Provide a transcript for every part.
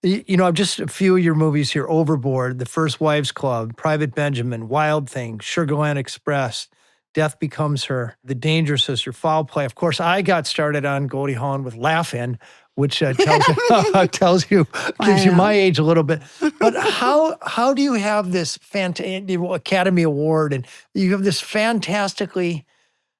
Just a few of your movies here: Overboard, The First Wives Club, Private Benjamin, Wild Thing, Sugarland Express, Death Becomes Her, The Danger Sister, Foul Play. Of course, I got started on Goldie Hawn with Laugh-In, which tells you, gives you my age a little bit. But how do you have this fantastic Academy Award, and you have this fantastically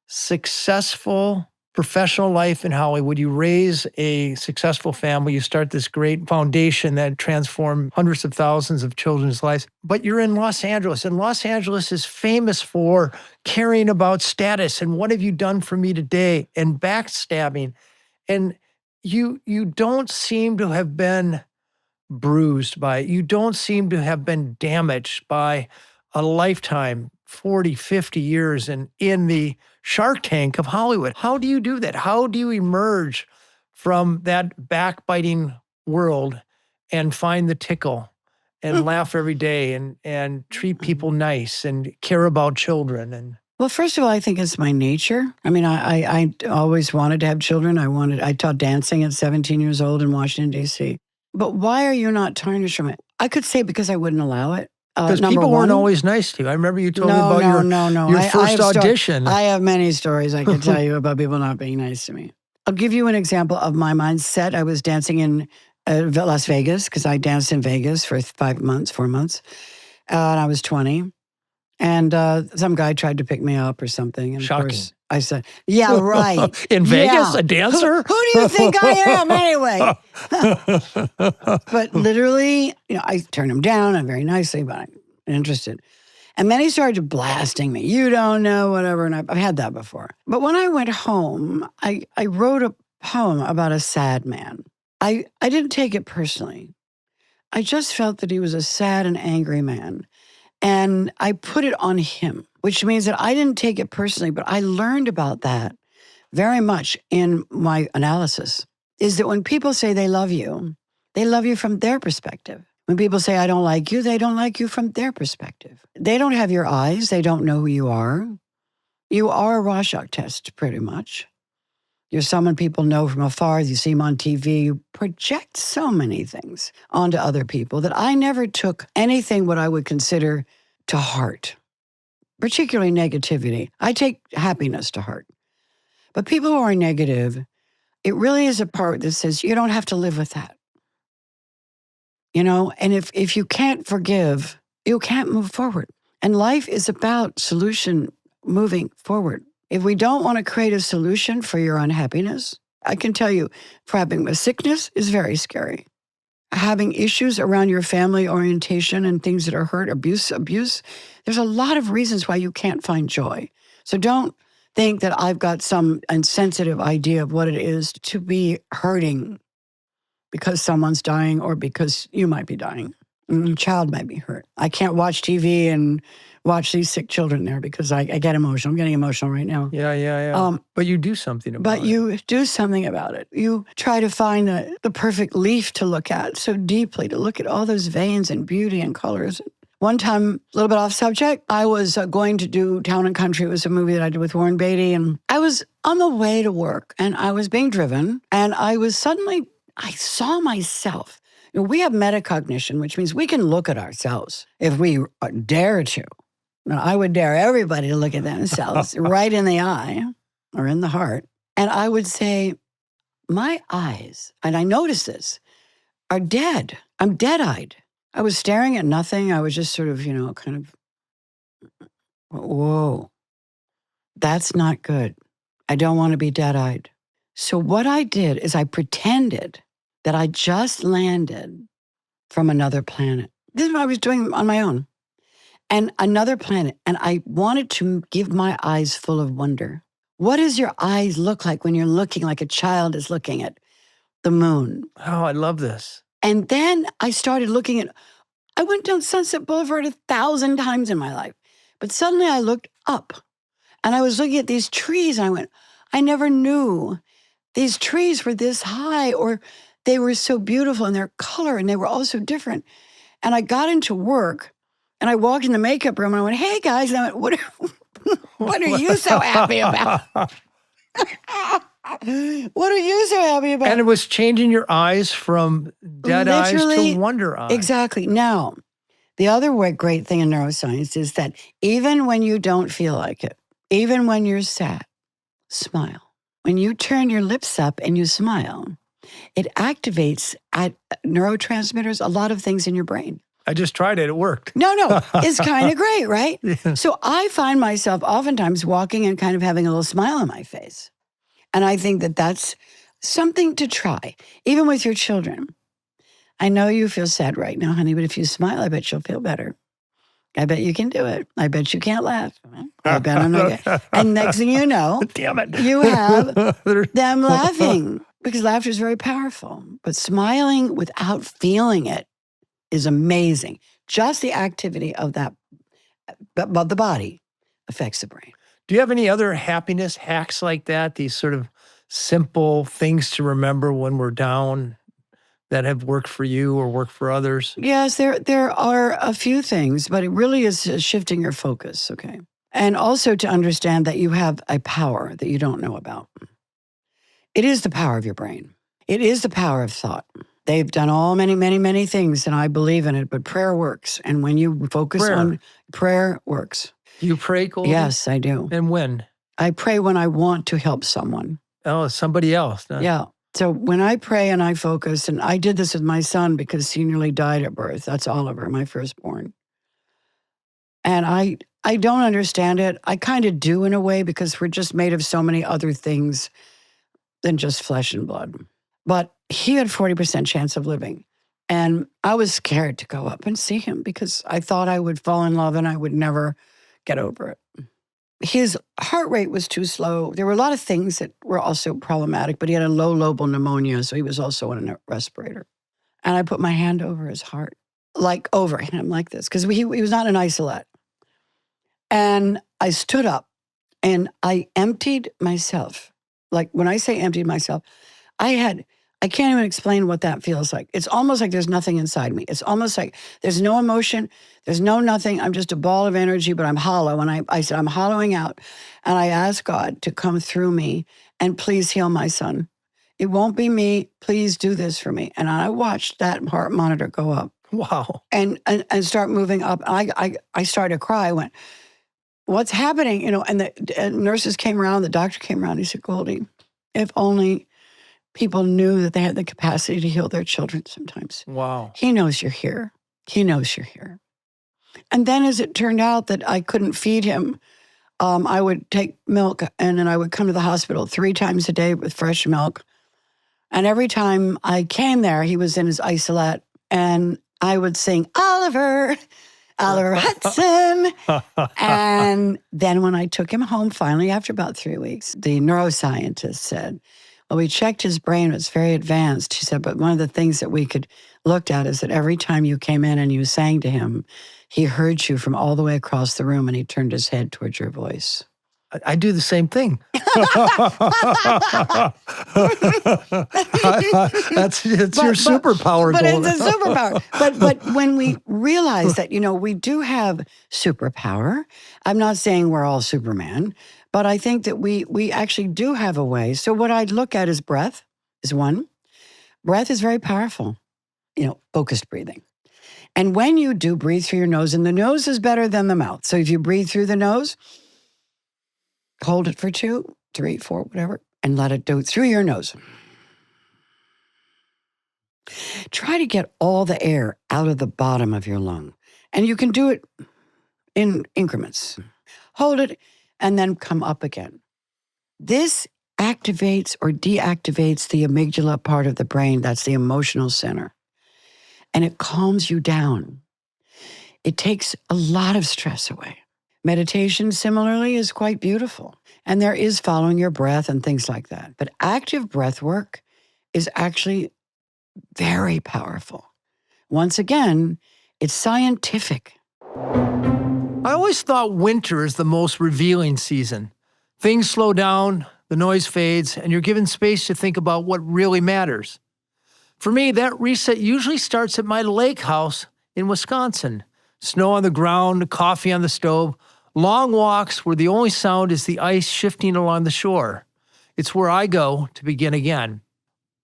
successful professional life in Hollywood? You raise a successful family. You start this great foundation that transformed hundreds of thousands of children's lives. But you're in Los Angeles, and Los Angeles is famous for caring about status and what have you done for me today, and backstabbing. And you don't seem to have been bruised by it. You don't seem to have been damaged by a lifetime, 40, 50 years in the Shark Tank of Hollywood. How do you do that? How do you emerge from that backbiting world and find the tickle and laugh every day and treat people nice and care about children? And well, first of all, I think it's my nature. I mean, I always wanted to have children. I taught dancing at 17 years old in Washington, D.C. But why are you not tarnished from it? I could say because I wouldn't allow it. Because people weren't always nice to you. I remember you told me about your first audition. I have many stories I could tell you about people not being nice to me. I'll give you an example of my mindset. I was dancing in Las Vegas because I danced in Vegas for 4 months. And I was 20. And some guy tried to pick me up or something. And Shocking. Of course, I said, yeah, right. In Vegas, a dancer? Who do you think I am anyway? But literally, I turned him down very nicely, but I'm interested. And then he started blasting me. You don't know, whatever. And I've had that before. But when I went home, I wrote a poem about a sad man. I didn't take it personally. I just felt that he was a sad and angry man. And I put it on him, which means that I didn't take it personally, but I learned about that very much in my analysis, is that when people say they love you from their perspective. When people say, I don't like you, they don't like you from their perspective. They don't have your eyes. They don't know who you are. You are a Rorschach test, pretty much. You're someone people know from afar. You see them on TV. You project so many things onto other people that I never took anything what I would consider to heart, particularly negativity. I take happiness to heart. But people who are negative, it really is a part that says you don't have to live with that. And if you can't forgive, you can't move forward. And life is about solution moving forward. If we don't want to create a solution for your unhappiness, I can tell you, having a sickness is very scary. Having issues around your family orientation and things that are hurt, abuse, there's a lot of reasons why you can't find joy. So don't think that I've got some insensitive idea of what it is to be hurting because someone's dying or because you might be dying. A child might be hurt. I can't watch TV and watch these sick children there because I get emotional. I'm getting emotional right now. Yeah. But you do something about it. But you do something about it. You try to find the perfect leaf to look at so deeply, to look at all those veins and beauty and colors. One time, a little bit off subject, I was going to do Town and Country. It was a movie that I did with Warren Beatty. And I was on the way to work and I was being driven. And I saw myself. We have metacognition, which means we can look at ourselves if we dare to. Now, I would dare everybody to look at themselves right in the eye or in the heart. And I would say, my eyes, and I noticed this, are dead. I'm dead-eyed. I was staring at nothing. I was just sort of, kind of, whoa, that's not good. I don't want to be dead-eyed. So what I did is I pretended that I just landed from another planet. This is what I was doing on my own. And another planet. And I wanted to give my eyes full of wonder. What does your eyes look like when you're looking like a child is looking at the moon? Oh, I love this. And then I started I went down Sunset Boulevard 1,000 times in my life. But suddenly I looked up and I was looking at these trees and I went, I never knew these trees were this high or they were so beautiful in their color and they were all so different. And I got into work and I walked in the makeup room and I went, hey guys, and I went, what are you so happy about? What are you so happy about? And it was changing your eyes from dead eyes Literally, to wonder eyes. Exactly. Now, the other great thing in neuroscience is that even when you don't feel like it, even when you're sad, smile. When you turn your lips up and you smile, it activates neurotransmitters, a lot of things in your brain. I just tried it. It worked. No, it's kind of great, right? Yeah. So I find myself oftentimes walking and kind of having a little smile on my face. And I think that that's something to try, even with your children. I know you feel sad right now, honey, but if you smile, I bet you'll feel better. I bet you can do it. I bet you can't laugh. I bet I'm not. And next thing you know, Damn it. you have them laughing, because laughter is very powerful. But smiling without feeling it is amazing. Just the activity of that, but the body affects the brain. Do you have any other happiness hacks like that? These sort of simple things to remember when we're down that have worked for you or worked for others? Yes, there are a few things, but it really is shifting your focus, okay? And also to understand that you have a power that you don't know about. It is the power of your brain. It is the power of thought. They've done many things, and I believe in it, but prayer works. And when you focus on prayer works. You pray, Goldie? Yes, I do. And when? I pray when I want to help someone. Oh, somebody else. Huh? Yeah. So when I pray and I focus, and I did this with my son because he nearly died at birth. That's Oliver, my firstborn. And I don't understand it. I kind of do in a way, because we're just made of so many other things than just flesh and blood. But he had 40% chance of living. And I was scared to go up and see him because I thought I would fall in love and I would never get over it. His heart rate was too slow. There were a lot of things that were also problematic, but he had a low lobar pneumonia, so he was also on a respirator. And I put my hand over his heart, like over him like this, because he was not an isolate. And I stood up and I emptied myself. Like when I say emptied myself, I can't even explain what that feels like. It's almost like there's nothing inside me. It's almost like there's no emotion, there's no nothing. I'm just a ball of energy, but I'm hollow. And I said, I'm hollowing out. And I asked God to come through me and please heal my son. It won't be me. Please do this for me. And I watched that heart monitor go up. Wow. And start moving up. I started to cry. I went, what's happening? And the nurses came around, the doctor came around. He said, Goldie, if only people knew that they had the capacity to heal their children sometimes. Wow. He knows you're here. He knows you're here. And then as it turned out that I couldn't feed him, I would take milk and then I would come to the hospital 3 times a day with fresh milk. And every time I came there, he was in his isolate and I would sing, Oliver Hudson. And then when I took him home, finally, after about 3 weeks, the neuroscientist said, well, we checked his brain. It's very advanced. She said, but one of the things that we could look at is that every time you came in and you sang to him, he heard you from all the way across the room and he turned his head towards your voice. I do the same thing. It's your superpower. But it's a superpower. But when we realize that, we do have superpower, I'm not saying we're all Superman, but I think that we actually do have a way. So what I'd look at is breath is one. Breath is very powerful, focused breathing. And when you do breathe through your nose, and the nose is better than the mouth. So if you breathe through the nose, hold it for 2, 3, 4, whatever, and let it go through your nose. Try to get all the air out of the bottom of your lung. And you can do it in increments. Hold it and then come up again. This activates or deactivates the amygdala part of the brain. That's the emotional center. And it calms you down. It takes a lot of stress away. Meditation, similarly, is quite beautiful. And there is following your breath and things like that. But active breath work is actually very powerful. Once again, it's scientific. I always thought winter is the most revealing season. Things slow down, the noise fades, and you're given space to think about what really matters. For me, that reset usually starts at my lake house in Wisconsin. Snow on the ground, coffee on the stove, long walks where the only sound is the ice shifting along the shore. It's where I go to begin again.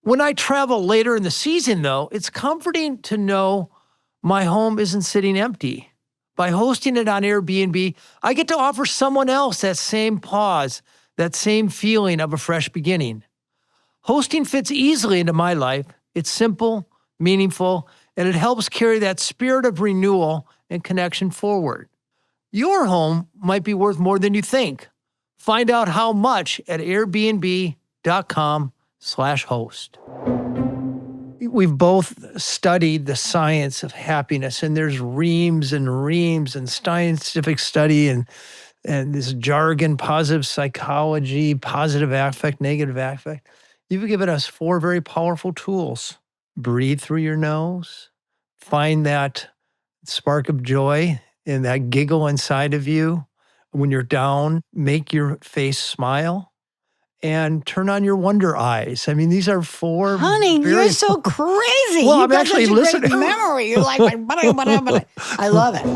When I travel later in the season, though, it's comforting to know my home isn't sitting empty. By hosting it on Airbnb, I get to offer someone else that same pause, that same feeling of a fresh beginning. Hosting fits easily into my life. It's simple, meaningful, and it helps carry that spirit of renewal and connection forward. Your home might be worth more than you think. Find out how much at airbnb.com/host. We've both studied the science of happiness, and there's reams and reams and scientific study and this jargon, positive psychology, positive affect, negative affect. You've given us 4 very powerful tools. Breathe through your nose. Find that spark of joy and that giggle inside of you. When you're down, make your face smile. And turn on your wonder eyes. I mean, these are 4. Honey, you're so crazy. Well, You've I'm got actually such a listening. great memory. You're like, I love it.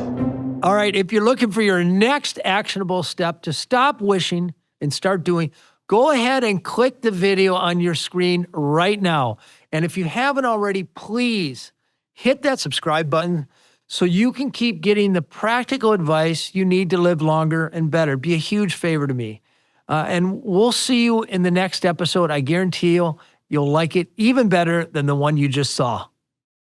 All right, if you're looking for your next actionable step to stop wishing and start doing, go ahead and click the video on your screen right now. And if you haven't already, please hit that subscribe button so you can keep getting the practical advice you need to live longer and better. It'd be a huge favor to me. And we'll see you in the next episode. I guarantee you'll like it even better than the one you just saw.